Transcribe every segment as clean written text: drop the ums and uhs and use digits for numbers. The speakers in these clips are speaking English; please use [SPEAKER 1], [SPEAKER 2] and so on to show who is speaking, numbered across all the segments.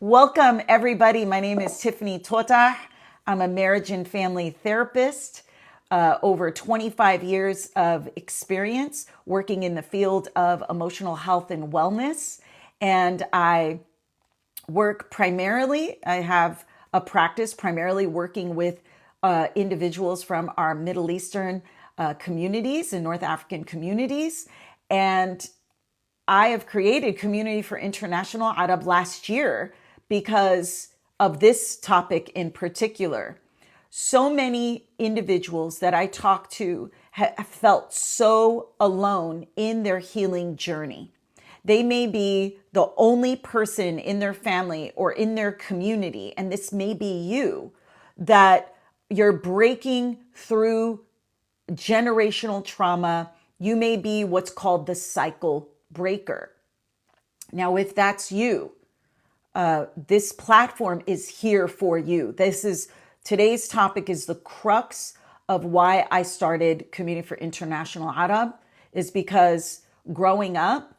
[SPEAKER 1] Welcome, everybody. My name is Tiffany Tota. I'm a marriage and family therapist. Over 25 years of experience working in the field of emotional health and wellness. And I have a practice primarily working with individuals from our Middle Eastern communities and North African communities. And I have created Community for International Arab last year because of this topic in particular. So many individuals that I talk to have felt so alone in their healing journey. They may be the only person in their family or in their community, and this may be you, that you're breaking through generational trauma. You may be what's called the cycle breaker. Now, if that's you, this platform is here for you. Today's topic is the crux of why I started Community for International Arab, is because growing up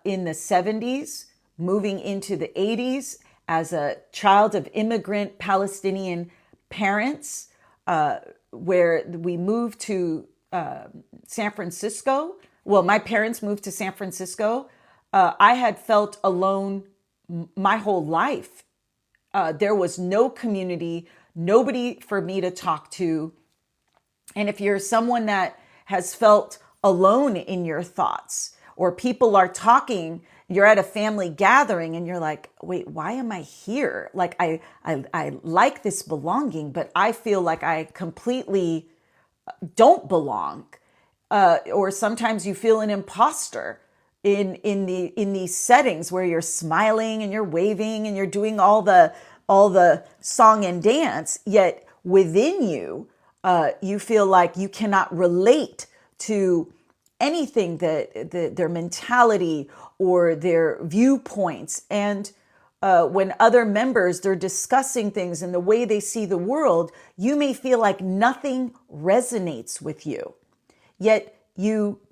[SPEAKER 1] in the 70s, moving into the 80s as a child of immigrant Palestinian parents, where we moved to San Francisco. Well, my parents moved to San Francisco. I had felt alone my whole life. There was no community, nobody for me to talk to. And if you're someone that has felt alone in your thoughts, or people are talking, you're at a family gathering and you're like, wait, why am I here? Like I like this belonging, but I feel like I completely don't belong. Or sometimes you feel an imposter in these settings where you're smiling and you're waving and you're doing all the song and dance, yet within you, you feel like you cannot relate to anything that their mentality or their viewpoints. And when other members, they're discussing things and the way they see the world, you may feel like nothing resonates with you. Yet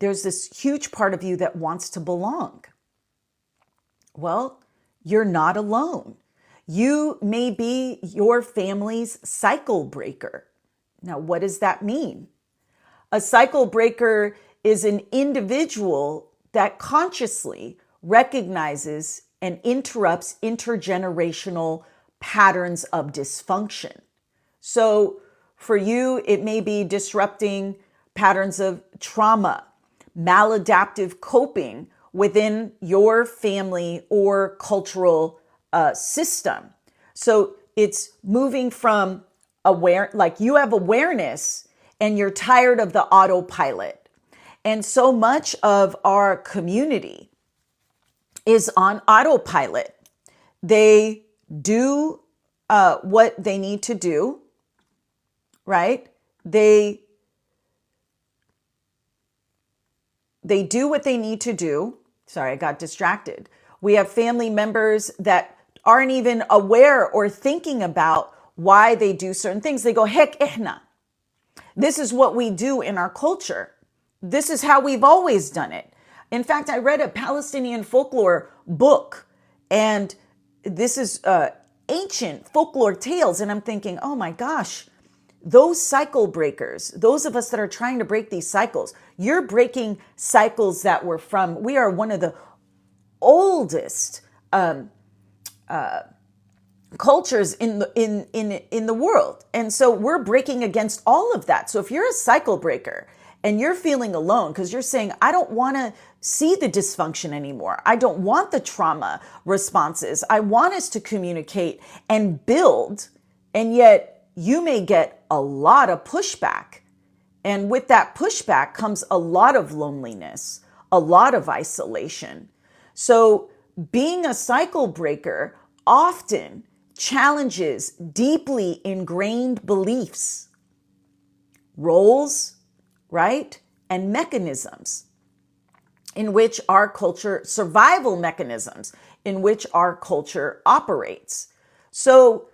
[SPEAKER 1] there's this huge part of you that wants to belong. Well, you're not alone. You may be your family's cycle breaker. Now, what does that mean? A cycle breaker is an individual that consciously recognizes and interrupts intergenerational patterns of dysfunction. So for you, it may be disrupting patterns of trauma, maladaptive coping within your family or cultural system. So it's moving from like you have awareness and you're tired of the autopilot. And so much of our community is on autopilot. They do what they need to do, right? They do what they need to do. Sorry, I got distracted. We have family members that aren't even aware or thinking about why they do certain things. They go, heck, ihna. This is what we do in our culture. This is how we've always done it. In fact, I read a Palestinian folklore book, and this is ancient folklore tales. And I'm thinking, oh my gosh, those cycle breakers, those of us that are trying to break these cycles, you're breaking cycles that we are one of the oldest cultures in the world. And so we're breaking against all of that. So if you're a cycle breaker and you're feeling alone because you're saying, I don't want to see the dysfunction anymore. I don't want the trauma responses. I want us to communicate and build. And yet you may get a lot of pushback. And with that pushback comes a lot of loneliness, a lot of isolation. So being a cycle breaker often challenges deeply ingrained beliefs, roles, right? And mechanisms in which our culture, survival mechanisms in which our culture operates. So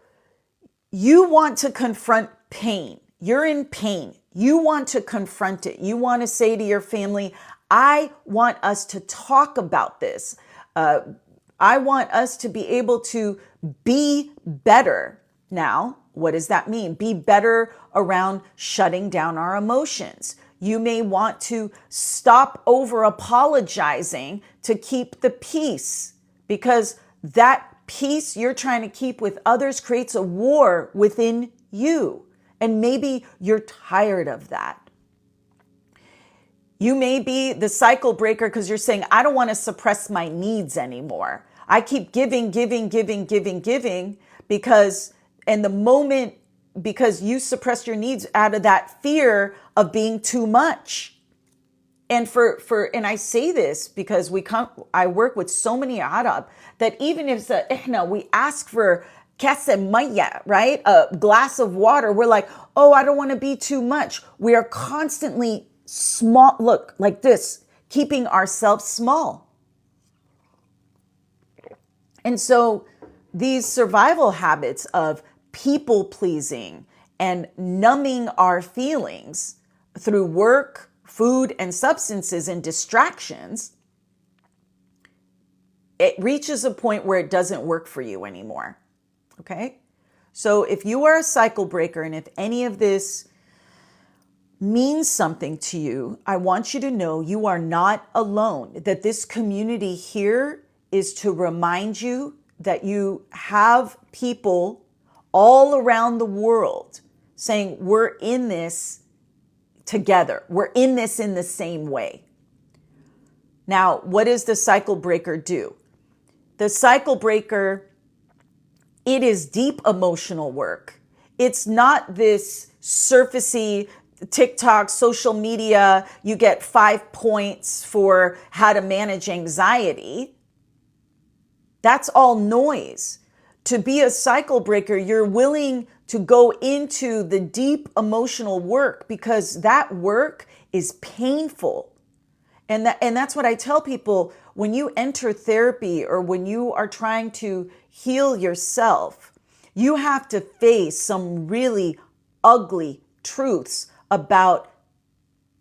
[SPEAKER 1] you want to confront pain. You're in pain. You want to confront it. You want to say to your family, I want us to talk about this. I want us to be able to be better. Now, what does that mean? Be better around shutting down our emotions. You may want to stop over apologizing to keep the peace, because that peace you're trying to keep with others creates a war within you. And maybe you're tired of that. You may be the cycle breaker because you're saying, I don't want to suppress my needs anymore. I keep giving, because, and the moment, because you suppress your needs out of that fear of being too much. And and I say this because I work with so many Arab that even if we ask for kasa maya, right? A glass of water, we're like, oh, I don't want to be too much. We are constantly small, look, like this, keeping ourselves small. And so these survival habits of people pleasing and numbing our feelings through work, food, and substances and distractions, it reaches a point where it doesn't work for you anymore. Okay? So if you are a cycle breaker and if any of this means something to you, I want you to know you are not alone, that this community here is to remind you that you have people all around the world saying, we're in this together. We're in this in the same way. Now, what does the cycle breaker do? The cycle breaker, it is deep emotional work. It's not this surfacey TikTok, social media, you get 5 points for how to manage anxiety. That's all noise. To be a cycle breaker, you're willing to go into the deep emotional work because that work is painful. And that's what I tell people when you enter therapy or when you are trying to heal yourself, you have to face some really ugly truths about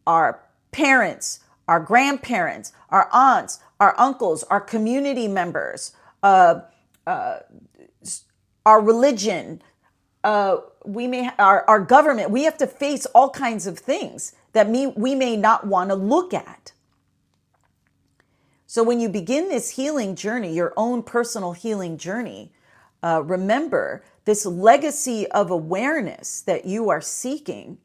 [SPEAKER 1] our parents, our grandparents, our aunts, our uncles, our community members, our religion, our government. We have to face all kinds of things that we may not want to look at. So when you begin this healing journey, your own personal healing journey, remember this legacy of awareness that you are seeking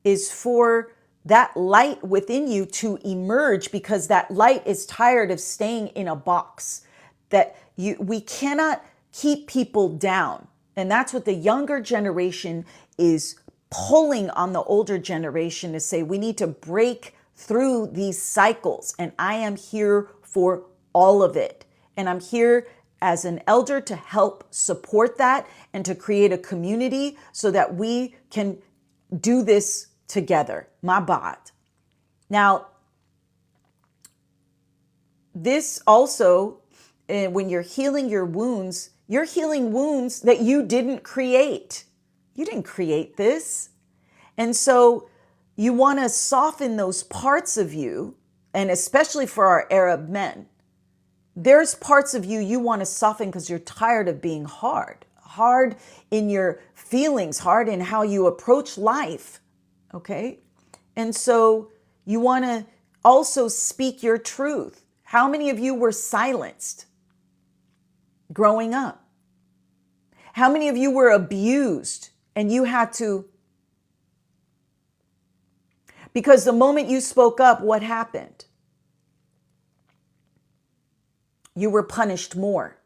[SPEAKER 1] is for that light within you to emerge, because that light is tired of staying in a box. We cannot keep people down. And that's what the younger generation is pulling on the older generation to say, we need to break through these cycles. And I am here for all of it. And I'm here as an elder to help support that and to create a community so that we can do this together. Mabat. Now, this also, when you're healing your wounds, you're healing wounds that you didn't create. You didn't create this. And so you want to soften those parts of you, and especially for our Arab men, there's parts of you want to soften because you're tired of being hard in your feelings, hard in how you approach life. Okay? And so you want to also speak your truth. How many of you were silenced growing up? How many of you were abused and you had to? Because the moment you spoke up, what happened? You were punished more.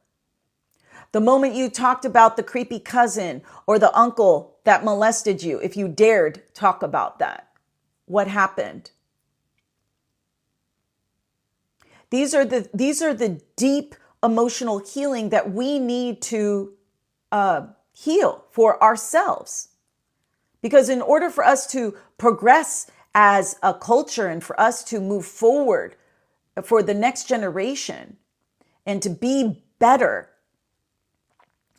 [SPEAKER 1] The moment you talked about the creepy cousin or the uncle that molested you, if you dared talk about that, what happened? These are the deep emotional healing that we need to heal for ourselves. Because in order for us to progress as a culture and for us to move forward for the next generation and to be better,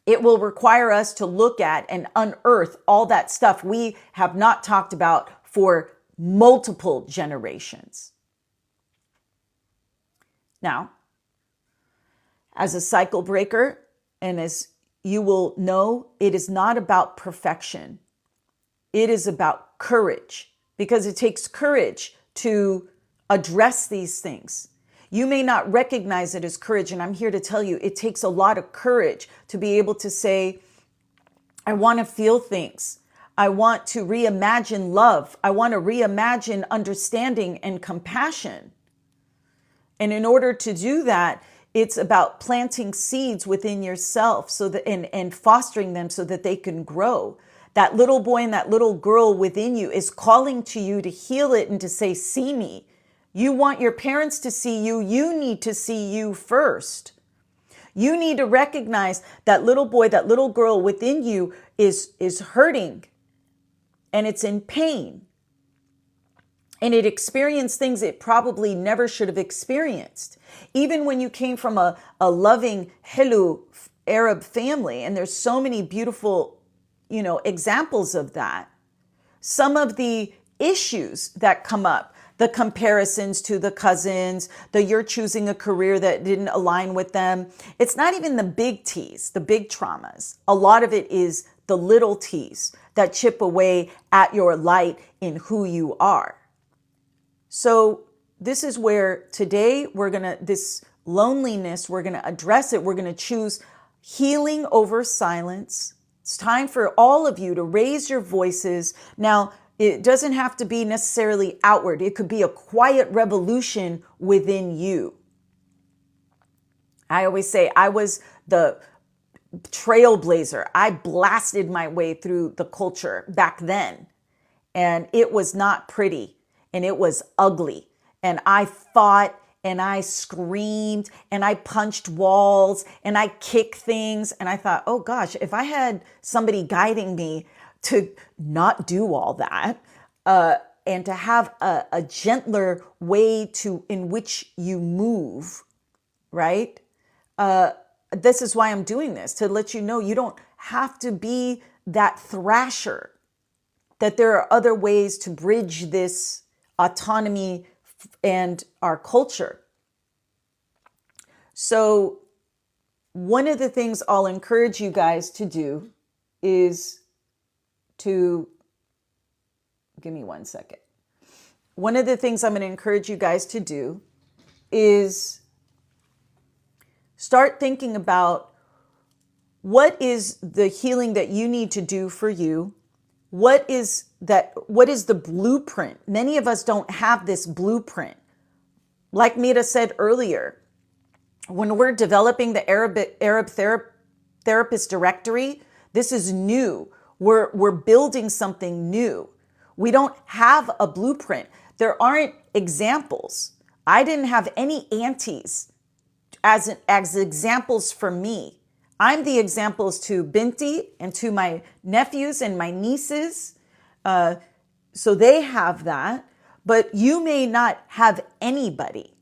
[SPEAKER 1] it will require us to look at and unearth all that stuff we have not talked about for multiple generations. Now, As a cycle breaker, and as you will know, it is not about perfection. It is about courage, because it takes courage to address these things. You may not recognize it as courage, and I'm here to tell you it takes a lot of courage to be able to say, I want to feel things. I want to reimagine love. I want to reimagine understanding and compassion. And in order to do that, it's about planting seeds within yourself so that and fostering them so that they can grow. That little boy and that little girl within you is calling to you to heal it and to say, see me. You want your parents to see you. You need to see you first. You need to recognize that little boy, that little girl within you is hurting, and it's in pain. And it experienced things it probably never should have experienced. Even when you came from a loving Helu Arab family, and there's so many beautiful, examples of that. Some of the issues that come up, the comparisons to the cousins, you're choosing a career that didn't align with them. It's not even the big T's, the big traumas. A lot of it is the little T's that chip away at your light in who you are. So this is where today this loneliness, we're going to address it. We're going to choose healing over silence. It's time for all of you to raise your voices. Now, it doesn't have to be necessarily outward. It could be a quiet revolution within you. I always say I was the trailblazer. I blasted my way through the culture back then, and it was not pretty. And it was ugly. And I fought and I screamed and I punched walls and I kicked things. And I thought, oh gosh, if I had somebody guiding me to not do all that, and to have a gentler way in which you move, right? This is why I'm doing this, to let you know you don't have to be that thrasher, that there are other ways to bridge this autonomy and our culture. So one of the things I'll encourage you guys to do is to, give me 1 second. One of the things I'm going to encourage you guys to do is start thinking about what is the healing that you need to do for you. What is the blueprint? Many of us don't have this blueprint. Like Mira said earlier, when we're developing the Arab therapist directory, this is new. We're building something new. We don't have a blueprint. There aren't examples. I didn't have any aunties as examples for me. I'm the examples to Binti and to my nephews and my nieces. So they have that, but you may not have anybody.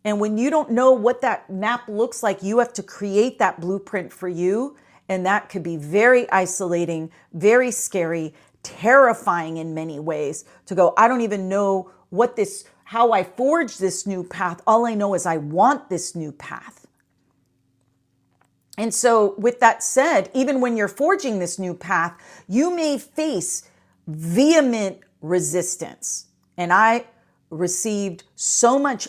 [SPEAKER 1] And when you don't know what that map looks like, you have to create that blueprint for you. And that could be very isolating, very scary, terrifying in many ways to go, I don't even know how I forge this new path. All I know is I want this new path. And so with that said, even when you're forging this new path, you may face vehement resistance. And I received so much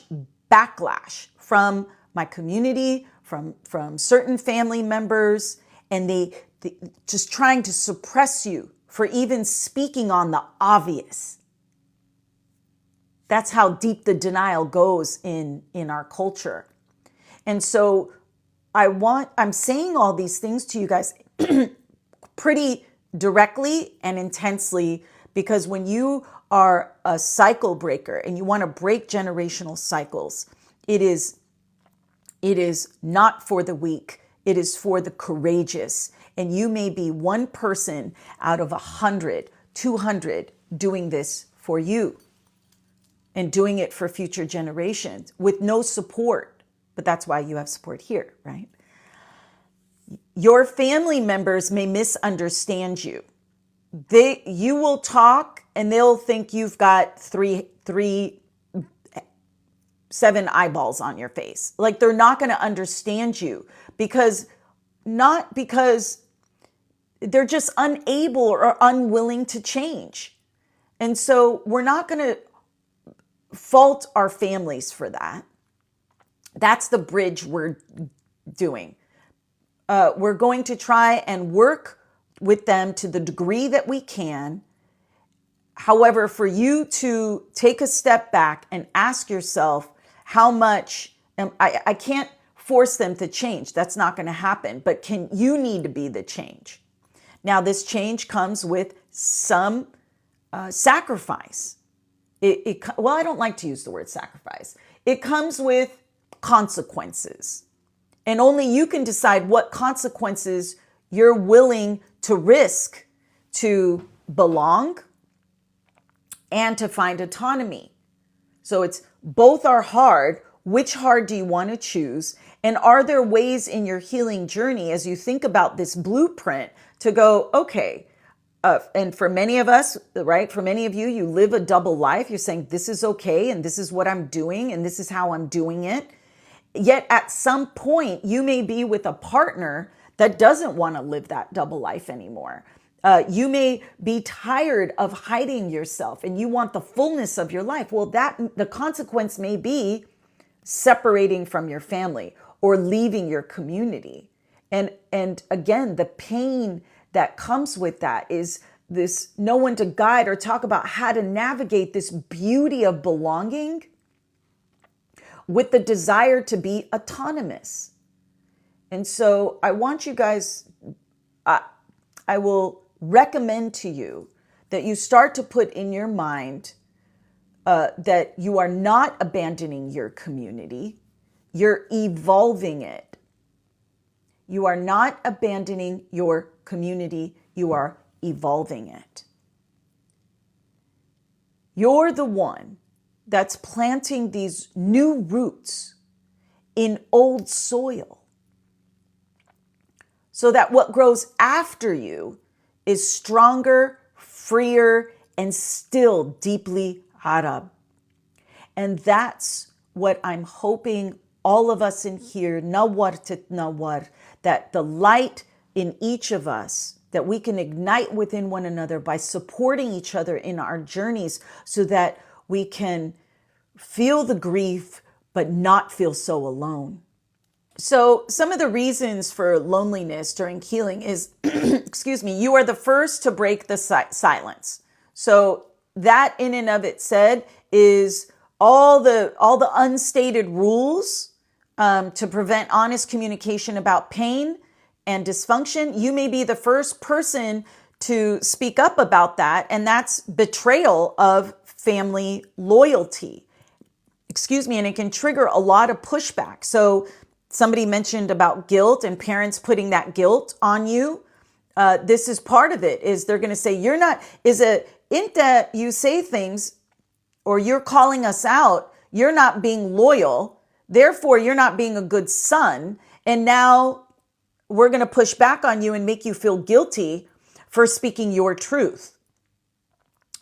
[SPEAKER 1] backlash from my community, from certain family members, and they just trying to suppress you for even speaking on the obvious. That's how deep the denial goes in our culture. And so I'm saying all these things to you guys pretty directly and intensely, because when you are a cycle breaker and you want to break generational cycles, it is not for the weak. It is for the courageous. And you may be one person out of 100, 200 doing this for you and doing it for future generations with no support. But that's why you have support here, right? Your family members may misunderstand you. You will talk and they'll think you've got three seven eyeballs on your face. Like they're not going to understand you because they're just unable or unwilling to change. And so we're not going to fault our families for that. That's the bridge we're doing. We're going to try and work with them to the degree that we can. However, for you to take a step back and ask yourself how much, I can't force them to change. That's not going to happen. But you need to be the change. Now, this change comes with some sacrifice. Well, I don't like to use the word sacrifice. It comes with consequences. And only you can decide what consequences you're willing to risk to belong and to find autonomy. So it's both are hard. Which hard do you want to choose? And are there ways in your healing journey as you think about this blueprint to go, okay, and for many of us, right, for many of you, you live a double life. You're saying, this is okay, and this is what I'm doing, and this is how I'm doing it. Yet at some point, you may be with a partner that doesn't want to live that double life anymore. You may be tired of hiding yourself and you want the fullness of your life. Well, the consequence may be separating from your family or leaving your community. And again, the pain that comes with that is this no one to guide or talk about how to navigate this beauty of belonging with the desire to be autonomous. And so I want you guys, I will recommend to you that you start to put in your mind that you are not abandoning your community, you're evolving it. You are not abandoning your community, you are evolving it. You're the one that's planting these new roots in old soil so that what grows after you is stronger, freer, and still deeply Arab. And that's what I'm hoping all of us in here, nawar titnawar, that the light in each of us, that we can ignite within one another by supporting each other in our journeys so that we can feel the grief, but not feel so alone. So some of the reasons for loneliness during healing is, excuse me, you are the first to break the silence. So that in and of it said is all the unstated rules to prevent honest communication about pain and dysfunction. You may be the first person to speak up about that, and that's betrayal of family loyalty. Excuse me, and it can trigger a lot of pushback. So somebody mentioned about guilt and parents putting that guilt on you. This is part of it, is they're going to say, you're not, inta you say things or you're calling us out, you're not being loyal, therefore you're not being a good son, and now we're going to push back on you and make you feel guilty for speaking your truth.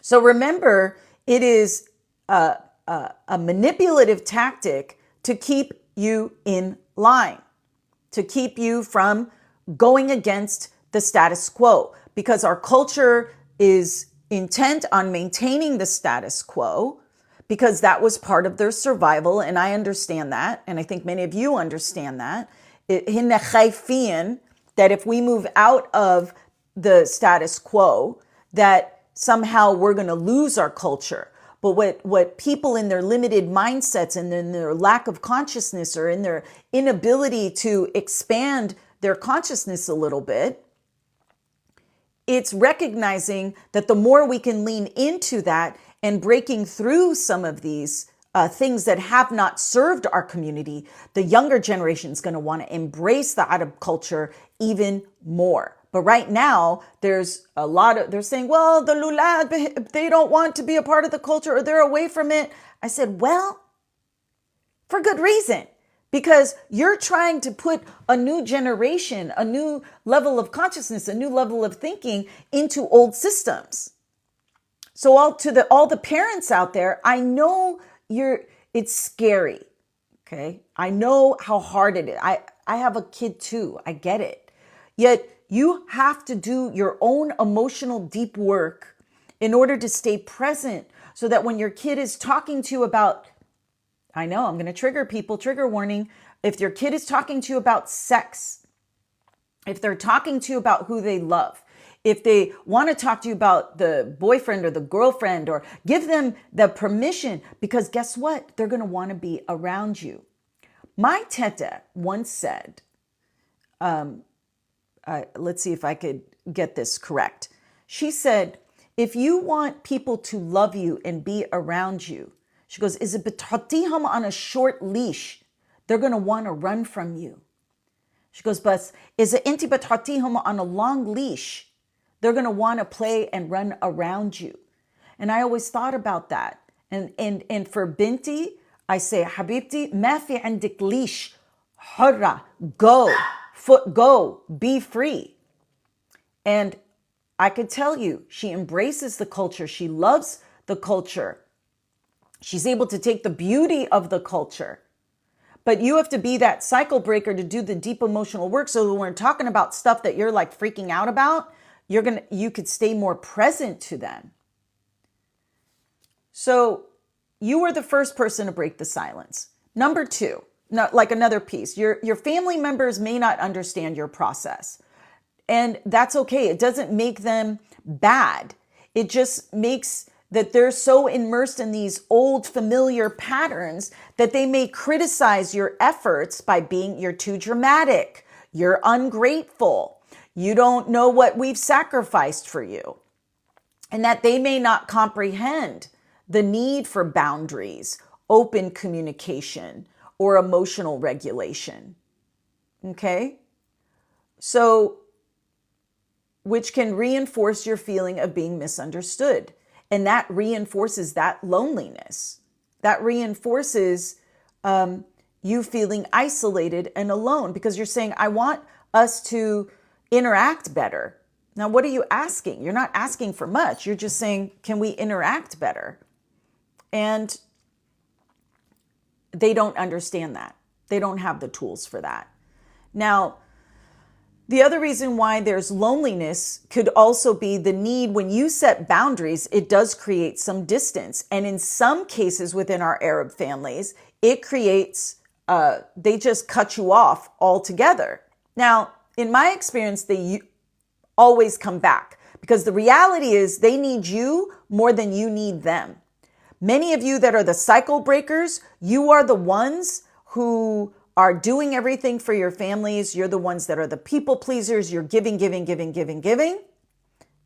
[SPEAKER 1] So remember, it is a manipulative tactic to keep you in line, to keep you from going against the status quo, because our culture is intent on maintaining the status quo because that was part of their survival. And I understand that. And I think many of you understand that. That if we move out of the status quo, that somehow we're going to lose our culture. But what people in their limited mindsets and in their lack of consciousness or in their inability to expand their consciousness a little bit, it's recognizing that the more we can lean into that and breaking through some of these things that have not served our community, the younger generation is going to want to embrace the Arab culture even more. But right now, there's a lot of, they're saying, well, the Lulad, they don't want to be a part of the culture or they're away from it. I said, well, for good reason. Because you're trying to put a new generation, a new level of consciousness, a new level of thinking into old systems. So all the parents out there, I know It's scary. Okay. I know how hard it is. I have a kid too. I get it. Yet you have to do your own emotional deep work in order to stay present so that when your kid is talking to you about, I know I'm going to trigger people, trigger warning. If your kid is talking to you about sex, if they're talking to you about who they love, if they want to talk to you about the boyfriend or the girlfriend, or give them the permission, because guess what? They're going to want to be around you. My tete once said, let's see if I could get this correct. She said, if you want people to love you and be around you, she goes, is it بتحطيهم on a short leash? They're going to want to run from you. She goes, but is it انتي بتحطيهم on a long leash? They're going to want to play and run around you. And I always thought about that. And for Binti, I say, حبيبتي ما في عندك leash. حرة, go, foot, go, be free. And I could tell you, she embraces the culture. She loves the culture. She's able to take the beauty of the culture. But you have to be that cycle breaker to do the deep emotional work. So when we're talking about stuff that you're like freaking out about, you could stay more present to them. So you were the first person to break the silence. Number two, like another piece, your family members may not understand your process. And that's okay. It doesn't make them bad. It just makes that they're so immersed in these old familiar patterns that they may criticize your efforts by being, you're too dramatic, you're ungrateful, you don't know what we've sacrificed for you. And that they may not comprehend the need for boundaries, open communication, or emotional regulation. Okay? So, which can reinforce your feeling of being misunderstood. And that reinforces that loneliness. That reinforces you feeling isolated and alone, because you're saying, I want us to interact better. Now, what are you asking? You're not asking for much. You're just saying, can we interact better? And they don't understand that. They don't have the tools for that. Now, the other reason why there's loneliness could also be the need. When you set boundaries, it does create some distance. And in some cases within our Arab families, it creates, they just cut you off altogether. Now, in my experience, they always come back, because the reality is they need you more than you need them. Many of you that are the cycle breakers, you are the ones who are doing everything for your families. You're the ones that are the people pleasers. You're giving,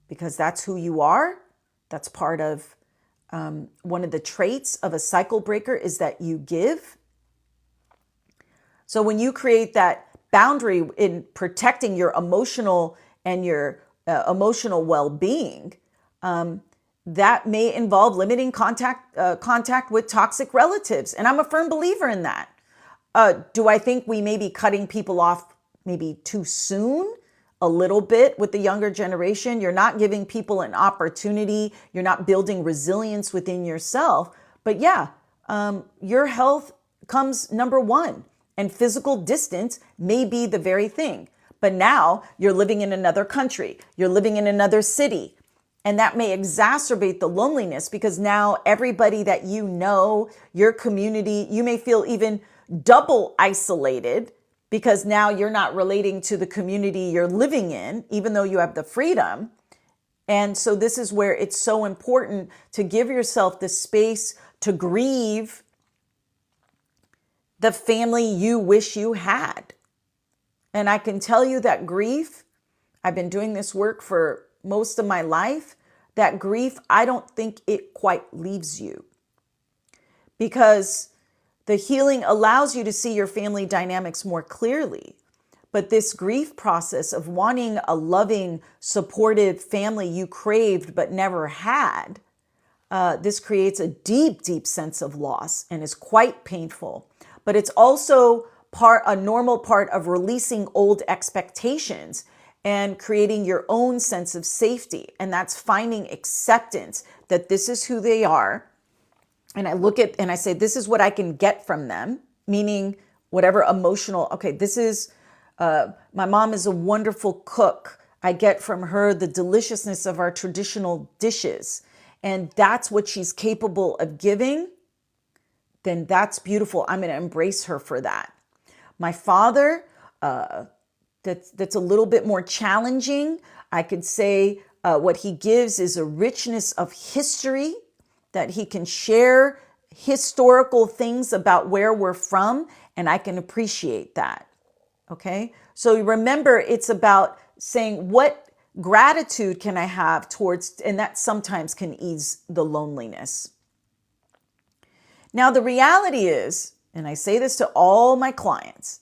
[SPEAKER 1] because that's who you are. That's part of one of the traits of a cycle breaker, is that you give. So when you create that boundary in protecting your emotional and your emotional well-being, that may involve limiting contact with toxic relatives. And I'm a firm believer in that. Do I think we may be cutting people off maybe too soon? A little bit with the younger generation. You're not giving people an opportunity. You're not building resilience within yourself. But yeah, your health comes number one. And physical distance may be the very thing. But now you're living in another country. You're living in another city. And that may exacerbate the loneliness, because now everybody that you know, your community, you may feel even double isolated, because now you're not relating to the community you're living in, even though you have the freedom. And so this is where it's so important to give yourself the space to grieve the family you wish you had. And I can tell you that grief, I've been doing this work for most of my life, that grief, I don't think it quite leaves you, because the healing allows you to see your family dynamics more clearly. But this grief process of wanting a loving, supportive family you craved but never had, this creates a deep, deep sense of loss and is quite painful. But it's also a normal part of releasing old expectations and creating your own sense of safety. And that's finding acceptance that this is who they are, and I look at and I say, this is what I can get from them, meaning whatever emotional, okay, this is, my mom is a wonderful cook. I get from her the deliciousness of our traditional dishes. And that's what she's capable of giving. Then that's beautiful. I'm going to embrace her for that. My father, that's a little bit more challenging. I could say what he gives is a richness of history, that he can share historical things about where we're from, and I can appreciate that. Okay? So remember, it's about saying, what gratitude can I have towards, and that sometimes can ease the loneliness. Now, the reality is, and I say this to all my clients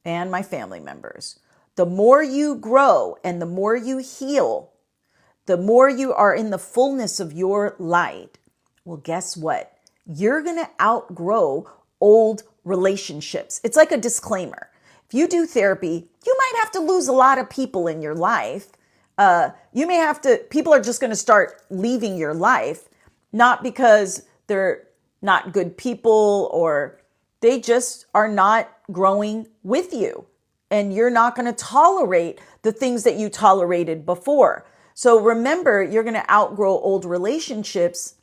[SPEAKER 1] and my family members, the more you grow and the more you heal, the more you are in the fullness of your light. Well, guess what? You're going to outgrow old relationships. It's like a disclaimer. If you do therapy, you might have to lose a lot of people in your life. You may have to, people are just going to start leaving your life, not because they're not good people or they just are not growing with you. And you're not going to tolerate the things that you tolerated before. So remember, you're going to outgrow old relationships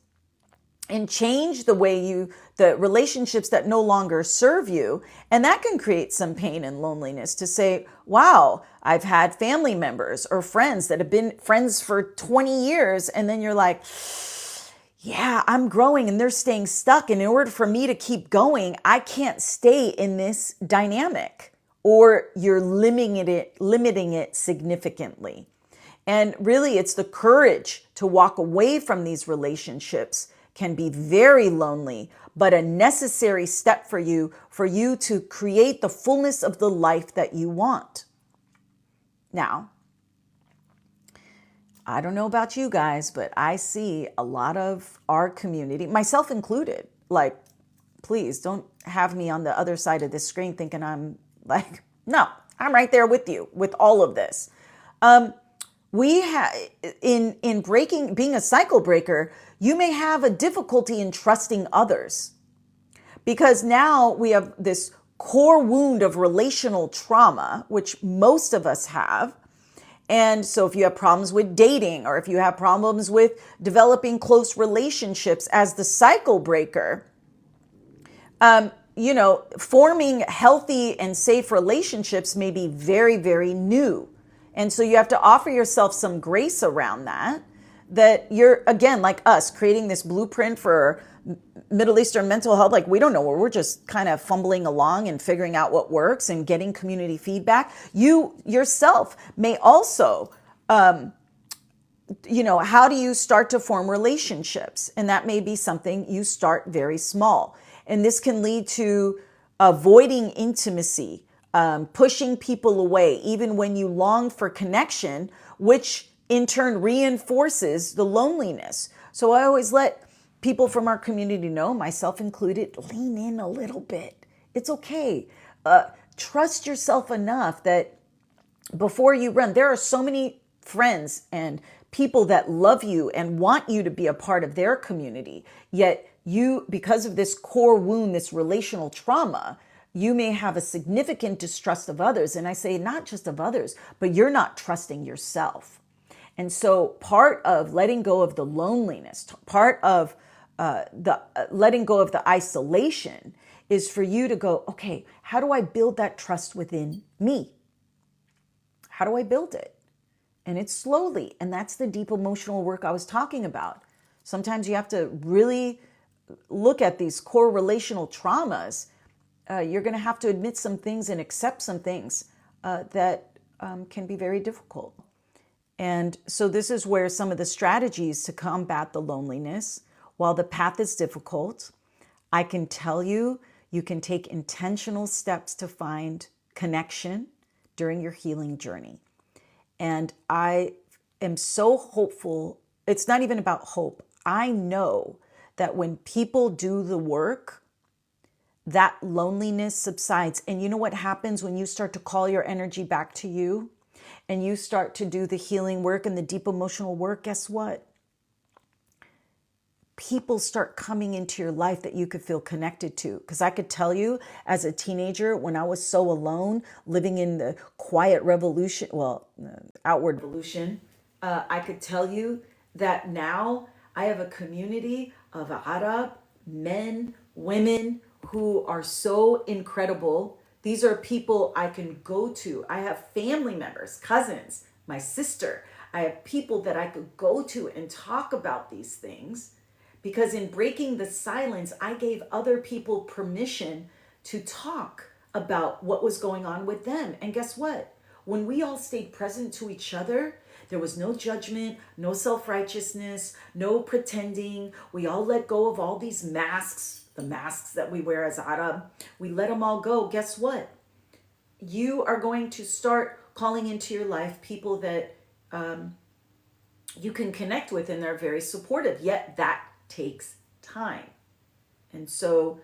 [SPEAKER 1] and change the way the relationships that no longer serve you. And that can create some pain and loneliness to say, wow, I've had family members or friends that have been friends for 20 years. And then you're like, yeah, I'm growing and they're staying stuck. And in order for me to keep going, I can't stay in this dynamic, or you're limiting it significantly. And really, it's the courage to walk away from these relationships can be very lonely, but a necessary step for you to create the fullness of the life that you want. Now, I don't know about you guys, but I see a lot of our community, myself included, like, please don't have me on the other side of this screen thinking I'm like, no, I'm right there with you with all of this. We have in being a cycle breaker, you may have a difficulty in trusting others because now we have this core wound of relational trauma, which most of us have. And so if you have problems with dating, or if you have problems with developing close relationships as the cycle breaker, forming healthy and safe relationships may be very, very new. And so you have to offer yourself some grace around that you're, again, like us, creating this blueprint for Middle Eastern mental health. Like, we don't know where we're just kind of fumbling along and figuring out what works and getting community feedback. You yourself may also, how do you start to form relationships? And that may be something you start very small. And this can lead to avoiding intimacy, pushing people away, even when you long for connection, which in turn reinforces the loneliness. So I always let people from our community know, myself included, lean in a little bit. It's okay. Trust yourself enough that before you run, there are so many friends and people that love you and want you to be a part of their community. Yet you, because of this core wound, this relational trauma, you may have a significant distrust of others. And I say not just of others, but you're not trusting yourself. And so part of letting go of the loneliness, part of letting go of the isolation is for you to go, okay, how do I build that trust within me? How do I build it? And it's slowly. And that's the deep emotional work I was talking about. Sometimes you have to really look at these core relational traumas. You're going to have to admit some things and accept some things that can be very difficult. And so this is where some of the strategies to combat the loneliness, while the path is difficult, I can tell you, you can take intentional steps to find connection during your healing journey. And I am so hopeful. It's not even about hope. I know that when people do the work, that loneliness subsides. And you know what happens when you start to call your energy back to you and you start to do the healing work and the deep emotional work? Guess what? people start coming into your life that you could feel connected to. Because I could tell you, as a teenager, when I was so alone, living in the quiet revolution, outward revolution, I could tell you that now I have a community of Arab men, women who are so incredible. These are people I can go to. I have family members, cousins, my sister. I have people that I could go to and talk about these things, because in breaking the silence, I gave other people permission to talk about what was going on with them. And guess what? When we all stayed present to each other, there was no judgment, no self-righteousness, no pretending. We all let go of all these masks, the masks that we wear as Arab. We let them all go. Guess what? You are going to start calling into your life people that you can connect with, and they're very supportive. Yet that takes time. And so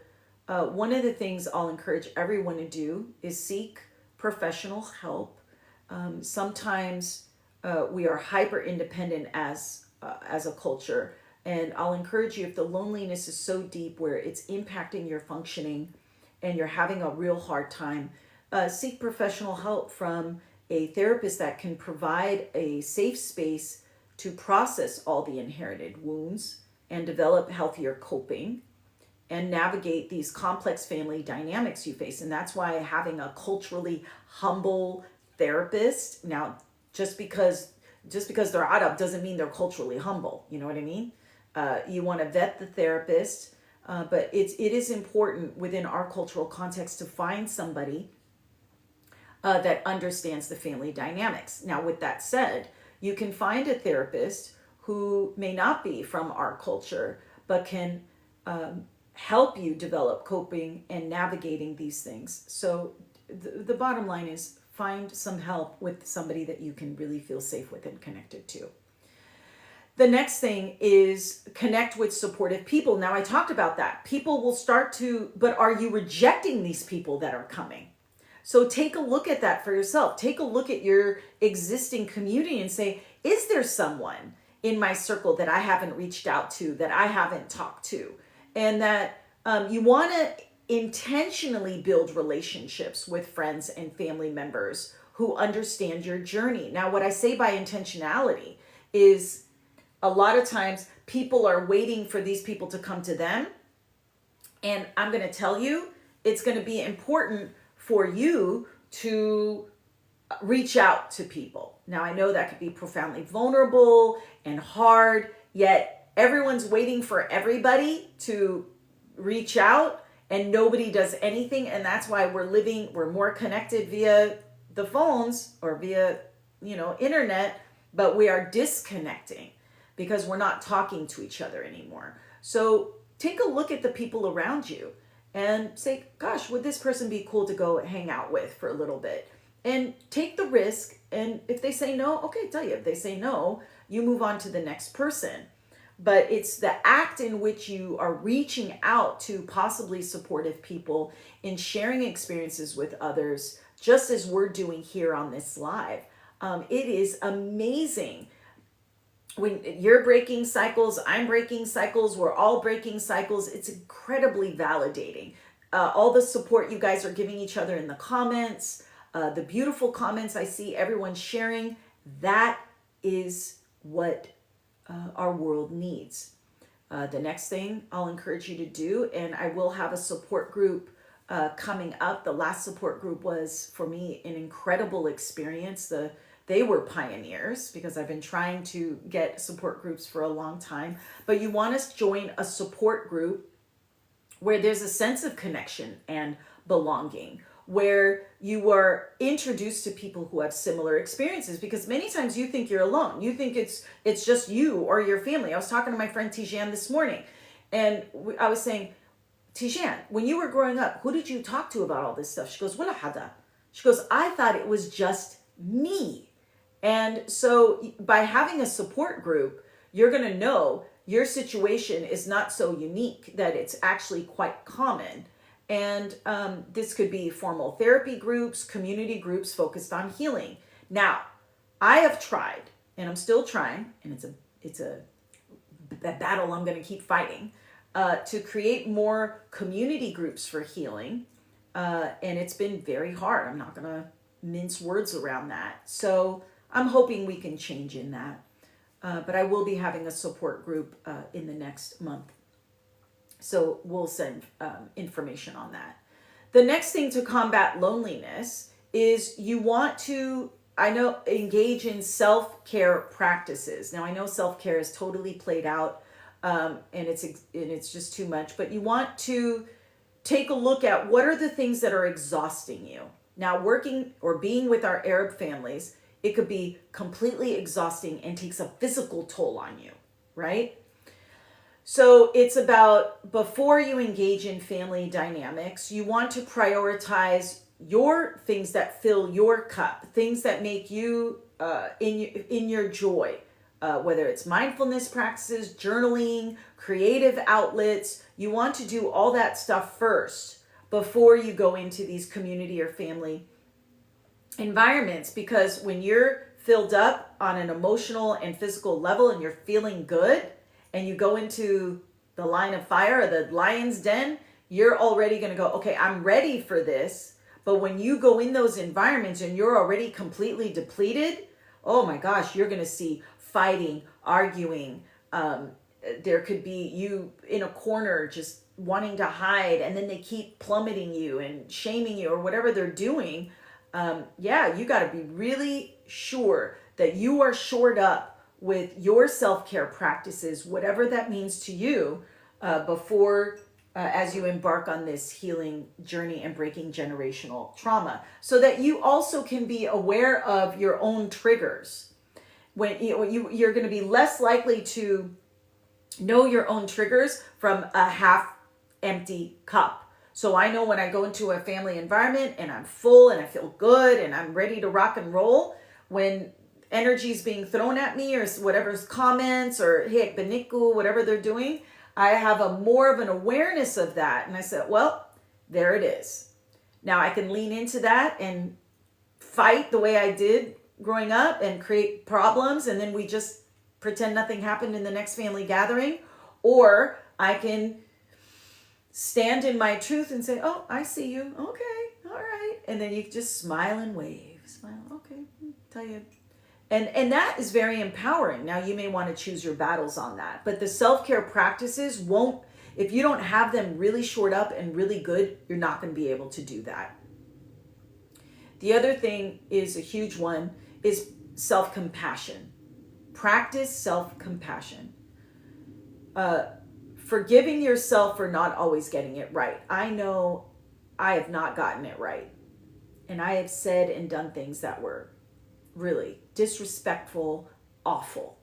[SPEAKER 1] one of the things I'll encourage everyone to do is seek professional help. Sometimes we are hyper independent as a culture, and I'll encourage you, if the loneliness is so deep where it's impacting your functioning and you're having a real hard time, seek professional help from a therapist that can provide a safe space to process all the inherited wounds and develop healthier coping and navigate these complex family dynamics you face. And that's why having a culturally humble therapist, now just because they're Arab doesn't mean they're culturally humble. You know what I mean? You want to vet the therapist, but it is important within our cultural context to find somebody that understands the family dynamics. Now, with that said, you can find a therapist who may not be from our culture, but can help you develop coping and navigating these things. So the bottom line is, find some help with somebody that you can really feel safe with and connected to. The next thing is connect with supportive people. Now, I talked about that. People will start to, but are you rejecting these people that are coming? So take a look at that for yourself. Take a look at your existing community and say, is there someone in my circle that I haven't reached out to, that I haven't talked to? And that you want to intentionally build relationships with friends and family members who understand your journey. Now, what I say by intentionality is, a lot of times people are waiting for these people to come to them. And I'm going to tell you, it's going to be important for you to reach out to people. Now, I know that could be profoundly vulnerable and hard, yet everyone's waiting for everybody to reach out and nobody does anything. And that's why we're more connected via the phones or via, internet, but we are disconnecting because we're not talking to each other anymore. So take a look at the people around you and say, gosh, would this person be cool to go hang out with for a little bit? And take the risk. And if they say no, okay, tell you. If they say no, you move on to the next person. But it's the act in which you are reaching out to possibly supportive people and sharing experiences with others, just as we're doing here on this live. It is amazing. When you're breaking cycles, I'm breaking cycles, we're all breaking cycles. It's incredibly validating. All the support you guys are giving each other in the comments, the beautiful comments I see everyone sharing, that is what our world needs. The next thing I'll encourage you to do, and I will have a support group coming up. The last support group was, for me, an incredible experience. They were pioneers because I've been trying to get support groups for a long time. But you want to join a support group where there's a sense of connection and belonging, where you are introduced to people who have similar experiences, because many times you think you're alone. You think it's just you or your family. I was talking to my friend Tijan this morning, and I was saying, Tijan, when you were growing up, who did you talk to about all this stuff? She goes, Wala hada. She goes, I thought it was just me. And so by having a support group, you're going to know your situation is not so unique, that it's actually quite common. And this could be formal therapy groups, community groups focused on healing. Now, I have tried, and I'm still trying, and it's a that battle I'm going to keep fighting, to create more community groups for healing. And it's been very hard. I'm not going to mince words around that. So I'm hoping we can change in that. But I will be having a support group in the next month. So we'll send information on that. The next thing to combat loneliness is you want to, engage in self-care practices. Now I know self-care is totally played out, and it's just too much, but you want to take a look at what are the things that are exhausting you. Now, working or being with our Arab families, it could be completely exhausting and takes a physical toll on you, right? So it's about, before you engage in family dynamics, you want to prioritize your things that fill your cup, things that make you in your joy, whether it's mindfulness practices, journaling, creative outlets. You want to do all that stuff first before you go into these community or family environments, because when you're filled up on an emotional and physical level and you're feeling good, and you go into the line of fire or the lion's den, you're already going to go, okay, I'm ready for this. But when you go in those environments and you're already completely depleted, oh my gosh, you're going to see fighting, arguing. There could be you in a corner just wanting to hide, and then they keep plummeting you and shaming you or whatever they're doing. You got to be really sure that you are shored up with your self-care practices, whatever that means to you, before as you embark on this healing journey and breaking generational trauma, so that you also can be aware of your own triggers. When you're going to be less likely to know your own triggers from a half empty cup. So I know when I go into a family environment and I'm full and I feel good and I'm ready to rock and roll, when energy's being thrown at me or whatever's comments or hey, beniku, whatever they're doing, I have a more of an awareness of that. And I said, well, there it is. Now I can lean into that and fight the way I did growing up and create problems, and then we just pretend nothing happened in the next family gathering. Or I can stand in my truth and say, oh, I see you. Okay, all right. And then you just smile and wave. Smile, okay, tell you. And that is very empowering. Now you may want to choose your battles on that, but the self-care practices won't, if you don't have them really shored up and really good, you're not going to be able to do that. The other thing is a huge one is self-compassion. Practice self-compassion. Forgiving yourself for not always getting it right. I know I have not gotten it right. And I have said and done things that were really disrespectful, awful.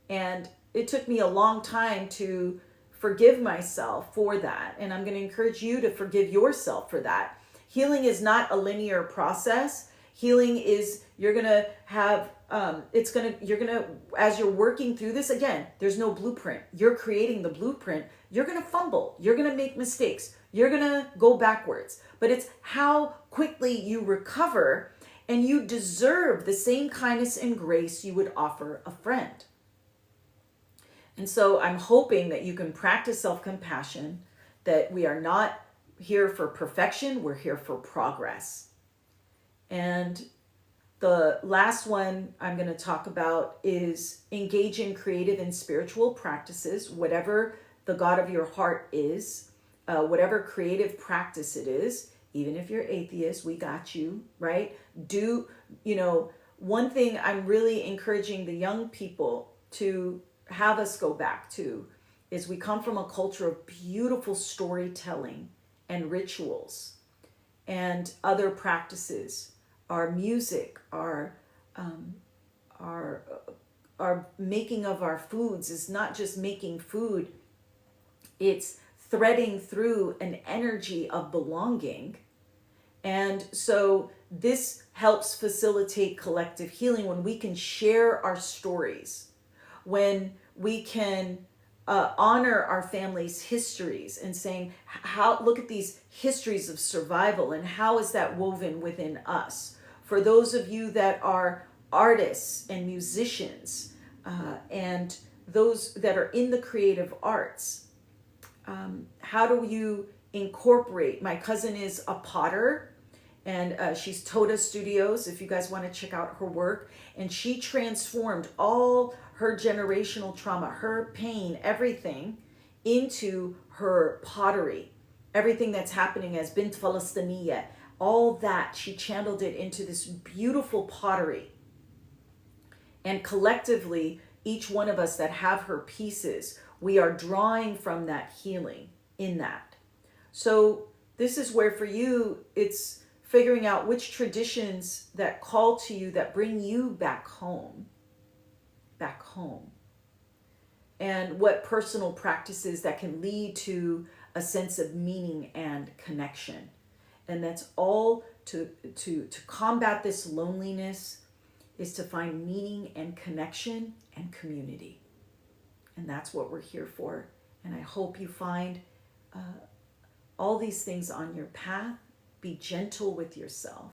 [SPEAKER 1] And it took me a long time to forgive myself for that. And I'm going to encourage you to forgive yourself for that. Healing is not a linear process. Healing is, you're going to have, as you're working through this, again, there's no blueprint. You're creating the blueprint. You're going to fumble. You're going to make mistakes. You're going to go backwards. But it's how quickly you recover. And you deserve the same kindness and grace you would offer a friend. And so I'm hoping that you can practice self-compassion, that we are not here for perfection, we're here for progress. And the last one I'm going to talk about is engage in creative and spiritual practices, whatever the God of your heart is, whatever creative practice it is. Even if you're atheist, we got you, right? One thing I'm really encouraging the young people to have us go back to is we come from a culture of beautiful storytelling and rituals and other practices. Our music, our making of our foods is not just making food, it's threading through an energy of belonging. And so this helps facilitate collective healing when we can share our stories, when we can honor our family's histories and saying, look at these histories of survival and how is that woven within us. For those of you that are artists and musicians and those that are in the creative arts, how do you incorporate? My cousin is a potter, and she's Toda Studios, if you guys want to check out her work. And she transformed all her generational trauma, her pain, everything into her pottery. Everything that's happening as Bint Falastaniya, all that, she channeled it into this beautiful pottery. And collectively, each one of us that have her pieces, we are drawing from that healing in that. So this is where for you, it's figuring out which traditions that call to you, that bring you back home, and what personal practices that can lead to a sense of meaning and connection. And that's all to combat this loneliness, is to find meaning and connection and community. And that's what we're here for. And I hope you find all these things on your path. Be gentle with yourself.